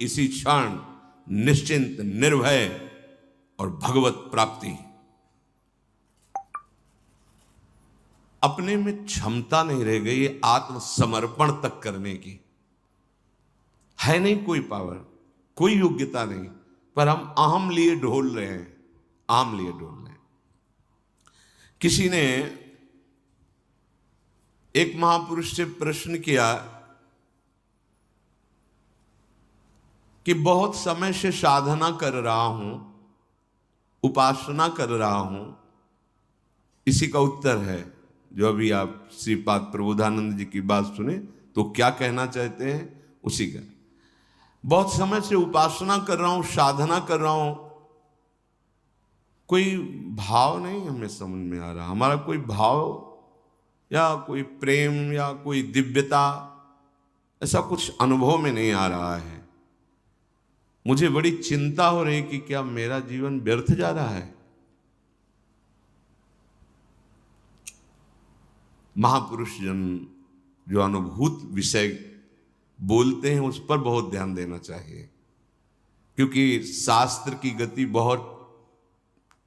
इसी क्षण निश्चिंत, निर्भय और भगवत प्राप्ति। अपने में क्षमता नहीं रह गई आत्मसमर्पण तक करने की। है नहीं कोई पावर, कोई योग्यता नहीं, पर हम अहम लिए ढोल रहे हैं, आम लिए ढोल रहे हैं। किसी ने एक महापुरुष से प्रश्न किया कि बहुत समय से साधना कर रहा हूं, उपासना कर रहा हूं, इसी का उत्तर है जो अभी आप श्रीपाद प्रबोधानंद जी की बात सुने तो क्या कहना चाहते हैं उसी का। बहुत समय से उपासना कर रहा हूं, साधना कर रहा हूं, कोई भाव नहीं हमें समझ में आ रहा, हमारा कोई भाव या कोई प्रेम या कोई दिव्यता ऐसा कुछ अनुभव में नहीं आ रहा है। मुझे बड़ी चिंता हो रही कि क्या मेरा जीवन व्यर्थ जा रहा है। महापुरुष जन जो अनुभूत विषय बोलते हैं उस पर बहुत ध्यान देना चाहिए, क्योंकि शास्त्र की गति बहुत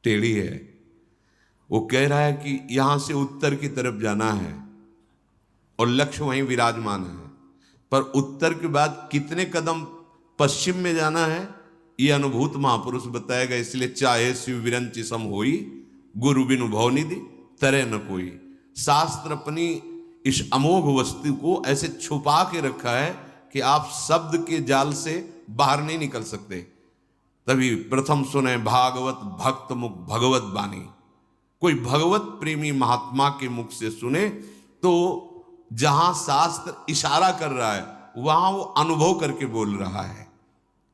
टेढ़ी है। वो कह रहा है कि यहां से उत्तर की तरफ जाना है और लक्ष्य वहीं विराजमान है, पर उत्तर के बाद कितने कदम पश्चिम में जाना है ये अनुभूत महापुरुष बताएगा। इसलिए चाहे शिव विरंचि सम होई, गुरु बिनु भवनिधि तरे न कोई। शास्त्र अपनी इस अमोघ वस्तु को ऐसे छुपा के रखा है कि आप शब्द के जाल से बाहर नहीं निकल सकते। तभी प्रथम सुने भागवत भक्त मुख भगवत बानी। कोई भगवत प्रेमी महात्मा के मुख से सुने तो जहां शास्त्र इशारा कर रहा है वहां वो अनुभव करके बोल रहा है।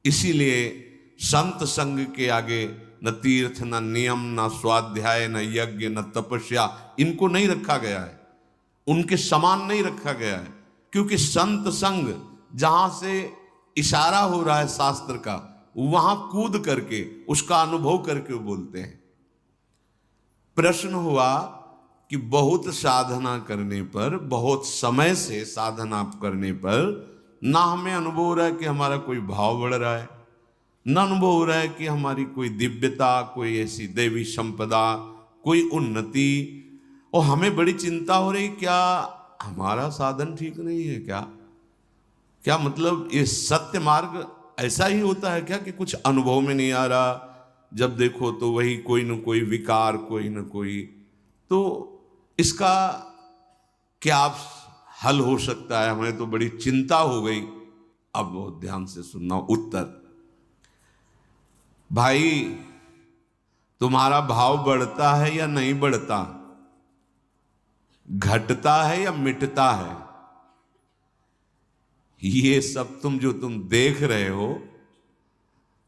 इसीलिए संत संग के आगे न तीर्थ, न नियम, न स्वाध्याय, न यज्ञ, न तपस्या, इनको नहीं रखा गया है, उनके समान नहीं रखा गया है। क्योंकि संत संग जहां से इशारा हो रहा है शास्त्र का, वहां कूद करके उसका अनुभव करके वो बोलते हैं। प्रश्न हुआ कि बहुत साधना करने पर, बहुत समय से साधना करने पर ना हमें अनुभव हो रहा है कि हमारा कोई भाव बढ़ रहा है, ना अनुभव हो रहा है कि हमारी कोई दिव्यता, कोई ऐसी देवी संपदा, कोई उन्नति, और हमें बड़ी चिंता हो रही क्या हमारा साधन ठीक नहीं है क्या? क्या मतलब ये सत्य मार्ग ऐसा ही होता है क्या कि कुछ अनुभव में नहीं आ रहा, जब देखो तो वही कोई न कोई विकार, कोई न कोई। तो इसका क्या हल हो सकता है? हमें तो बड़ी चिंता हो गई। अब बहुत ध्यान से सुनना उत्तर। भाई, तुम्हारा भाव बढ़ता है या नहीं बढ़ता, घटता है या मिटता है, ये सब तुम देख रहे हो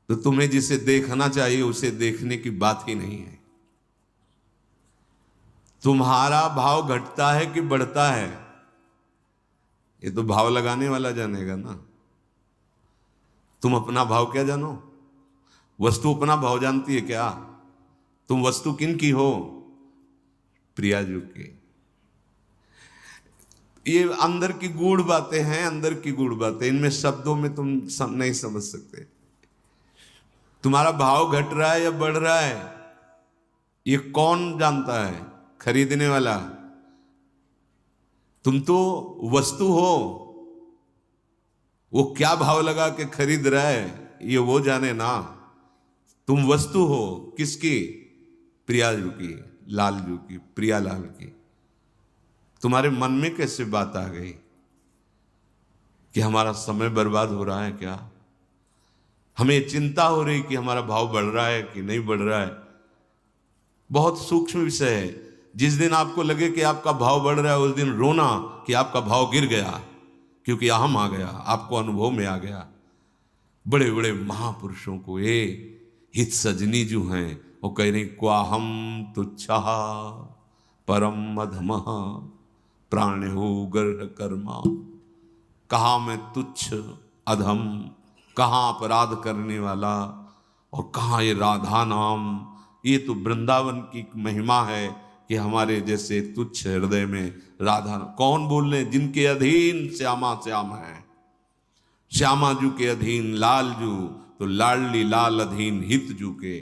तो तुम्हें जिसे देखना चाहिए उसे देखने की बात ही नहीं है। तुम्हारा भाव घटता है कि बढ़ता है, ये तो भाव लगाने वाला जानेगा ना। तुम अपना भाव क्या जानो? वस्तु अपना भाव जानती है क्या? तुम वस्तु किन की हो? प्रियाजू की। ये अंदर की गूढ़ बातें हैं, अंदर की गूढ़ बातें, इनमें शब्दों में तुम नहीं समझ सकते। तुम्हारा भाव घट रहा है या बढ़ रहा है, ये कौन जानता है? खरीदने वाला। तुम तो वस्तु हो, वो क्या भाव लगा के खरीद रहा है ये वो जाने ना। तुम वस्तु हो किसकी? प्रियाजू की, लालजू की, प्रियालाल की। तुम्हारे मन में कैसे बात आ गई कि हमारा समय बर्बाद हो रहा है क्या? हमें चिंता हो रही कि हमारा भाव बढ़ रहा है कि नहीं बढ़ रहा है। बहुत सूक्ष्म विषय है। जिस दिन आपको लगे कि आपका भाव बढ़ रहा है उस दिन रोना कि आपका भाव गिर गया, क्योंकि अहम आ गया, आपको अनुभव में आ गया। बड़े बड़े महापुरुषों को ये हित सजनी जो हैं वो कह रहे क्वाहम तुच्छा परम अधमः प्राण्यो गर्ह कर्मा। कहाँ मैं तुच्छ, अधम, कहाँ अपराध करने वाला और कहाँ ये राधा नाम। ये तो वृंदावन की महिमा है कि हमारे जैसे तुच्छ हृदय में राधा। कौन बोल रहे? जिनके अधीन श्यामा श्याम है। श्यामा जू के अधीन लाल जू, तो लाडली लाल अधीन हित जू के,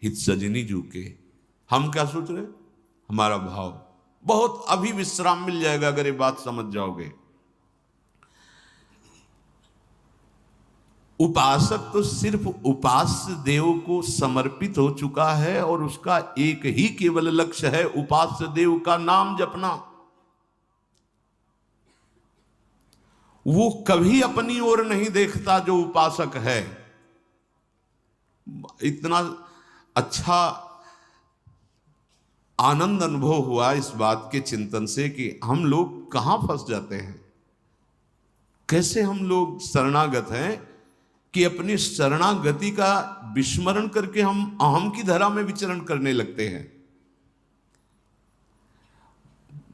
हित सजनी जू के। हम क्या सोच रहे, हमारा भाव बहुत, अभी विश्राम मिल जाएगा अगर ये बात समझ जाओगे। उपासक तो सिर्फ उपास्य देव को समर्पित हो चुका है और उसका एक ही केवल लक्ष्य है, उपास्य देव का नाम जपना। वो कभी अपनी ओर नहीं देखता जो उपासक है। इतना अच्छा आनंद अनुभव हुआ इस बात के चिंतन से कि हम लोग कहां फंस जाते हैं, कैसे हम लोग शरणागत हैं कि अपनी शरणागति का विस्मरण करके हम अहम की धरा में विचरण करने लगते हैं।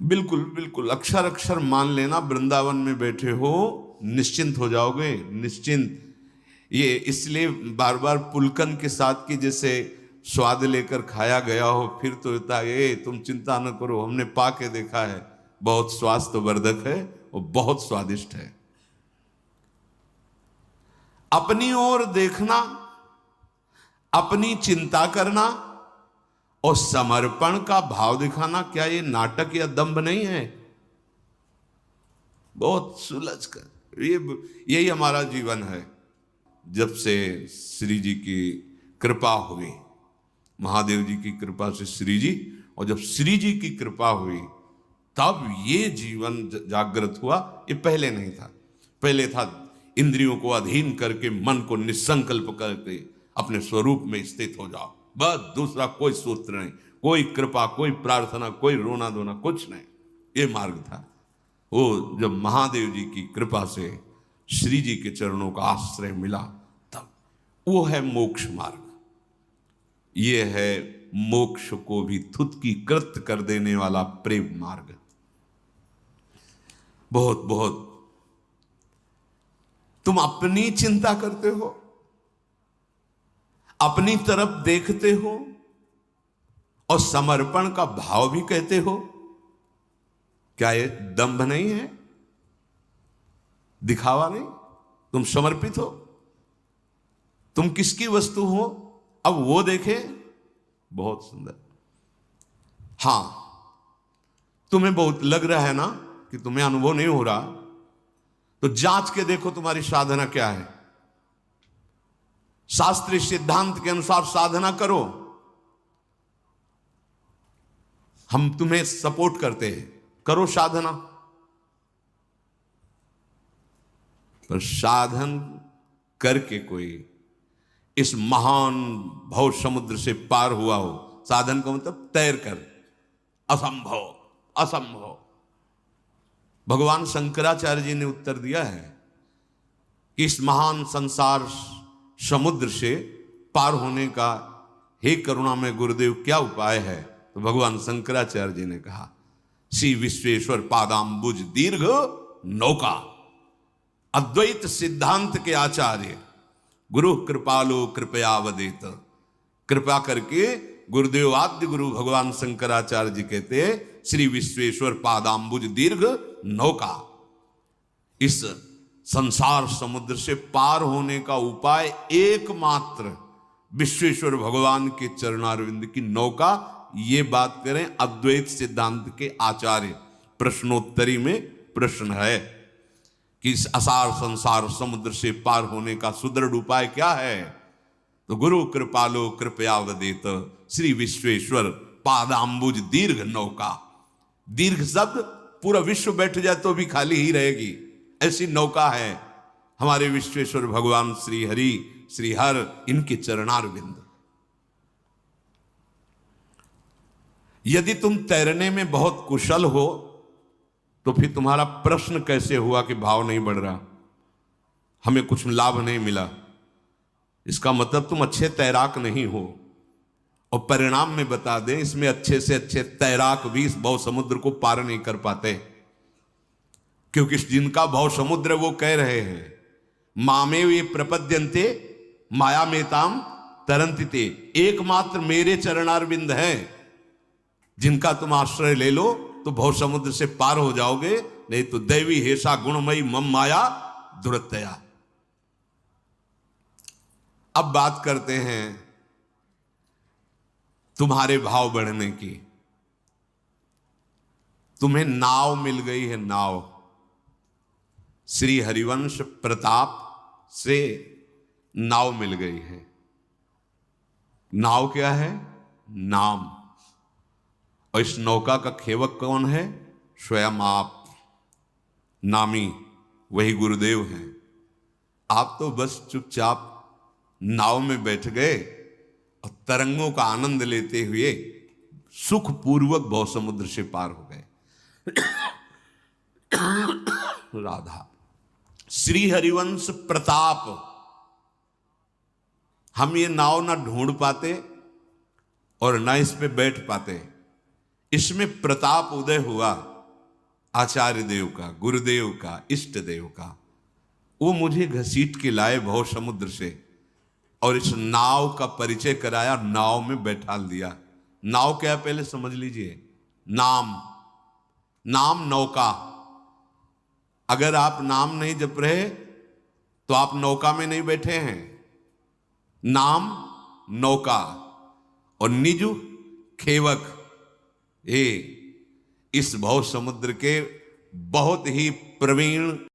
बिल्कुल बिल्कुल अक्षर अक्षर मान लेना, वृंदावन में बैठे हो निश्चिंत हो जाओगे, निश्चिंत। ये इसलिए बार बार पुलकन के साथ की जैसे स्वाद लेकर खाया गया हो, फिर तो होता है तुम चिंता न करो, हमने पा के देखा है, बहुत स्वास्थ्यवर्धक है और बहुत स्वादिष्ट है। अपनी ओर देखना, अपनी चिंता करना और समर्पण का भाव दिखाना, क्या ये नाटक या दंभ नहीं है? बहुत सुलझ कर यही हमारा जीवन है। जब से श्री जी की कृपा हुई, महादेव जी की कृपा से श्री जी, और जब श्री जी की कृपा हुई तब ये जीवन जागृत हुआ। ये पहले नहीं था। पहले था इंद्रियों को अधीन करके मन को निसंकल्प करके अपने स्वरूप में स्थित हो जाओ, बस दूसरा कोई सूत्र नहीं, कोई कृपा, कोई प्रार्थना, कोई रोना धोना, कुछ नहीं। ये मार्ग था। वो जब महादेव जी की कृपा से श्री जी के चरणों का आश्रय मिला तब वो है मोक्ष मार्ग। ये है मोक्ष को भी थुत्कीकृत कर देने वाला प्रेम मार्ग। बहुत बहुत तुम अपनी चिंता करते हो, अपनी तरफ देखते हो और समर्पण का भाव भी कहते हो। क्या ये दंभ नहीं है, दिखावा नहीं? तुम समर्पित हो, तुम किसकी वस्तु हो, अब वो देखे। बहुत सुंदर। हां, तुम्हें बहुत लग रहा है ना कि तुम्हें अनुभव नहीं हो रहा, तो जांच के देखो तुम्हारी साधना क्या है। शास्त्रीय सिद्धांत के अनुसार साधना करो, हम तुम्हें सपोर्ट करते हैं, करो साधना। पर साधन करके कोई इस महान भव समुद्र से पार हुआ हो, साधन का मतलब तैर कर, असंभव असंभव। भगवान शंकराचार्य जी ने उत्तर दिया है कि इस महान संसार समुद्र से पार होने का हे करुणामय गुरुदेव क्या उपाय है? तो भगवान शंकराचार्य जी ने कहा, श्री विश्वेश्वर पादाम्बुज दीर्घ नौका। अद्वैत सिद्धांत के आचार्य गुरु कृपालो कृपया वदेत। कृपा करके गुरुदेव आद्य गुरु भगवान शंकराचार्य जी कहते हैं, श्री विश्वेश्वर पादाम्बुज दीर्घ नौका। इस संसार समुद्र से पार होने का उपाय एकमात्र विश्वेश्वर भगवान के चरणारविंद की नौका। ये बात करें अद्वैत सिद्धांत के आचार्य। प्रश्नोत्तरी में प्रश्न है कि इस असार संसार समुद्र से पार होने का सुदृढ़ उपाय क्या है? तो गुरु कृपालो कृपया वदेत श्री विश्वेश्वर पादाम्बुज दीर्घ नौका। दीर्घ शब्द पूरा विश्व बैठ जाए तो भी खाली ही रहेगी, ऐसी नौका है हमारे विश्वेश्वर भगवान श्री हरि श्री हर, इनके चरणारविंद। यदि तुम तैरने में बहुत कुशल हो तो फिर तुम्हारा प्रश्न कैसे हुआ कि भाव नहीं बढ़ रहा, हमें कुछ लाभ नहीं मिला? इसका मतलब तुम अच्छे तैराक नहीं हो। और परिणाम में बता दें, इसमें अच्छे से अच्छे तैराक भी इस भव समुद्र को पार नहीं कर पाते, क्योंकि जिनका भव समुद्र वो कह रहे हैं, मामे वे प्रपद्यन्ते माया मेताम तरंतिते। एकमात्र मेरे चरणारविंद हैं, जिनका तुम आश्रय ले लो तो भव समुद्र से पार हो जाओगे, नहीं तो दैवी हेषा गुणमयी मम माया दुरतया। अब बात करते हैं तुम्हारे भाव बढ़ने की। तुम्हें नाव मिल गई है, नाव। श्री हरिवंश प्रताप से नाव मिल गई है। नाव क्या है? नाम। और इस नौका का खेवक कौन है? स्वयं आप, नामी, वही गुरुदेव हैं। आप तो बस चुपचाप नाव में बैठ गए और तरंगों का आनंद लेते हुए सुखपूर्वक भव समुद्र से पार हो गए। राधा, श्री हरिवंश प्रताप। हम ये नाव ना ढूंढ पाते और ना इस पे बैठ पाते। इसमें प्रताप उदय हुआ आचार्य देव का, गुरुदेव का, इष्ट देव का। वो मुझे घसीट के लाए भव समुद्र से और इस नाव का परिचय कराया, नाव में बैठा दिया। नाव क्या है पहले समझ लीजिए। नाम, नाम नौका। अगर आप नाम नहीं जप रहे तो आप नौका में नहीं बैठे हैं। नाम नौका और निजु खेवक। ये इस भव समुद्र के बहुत ही प्रवीण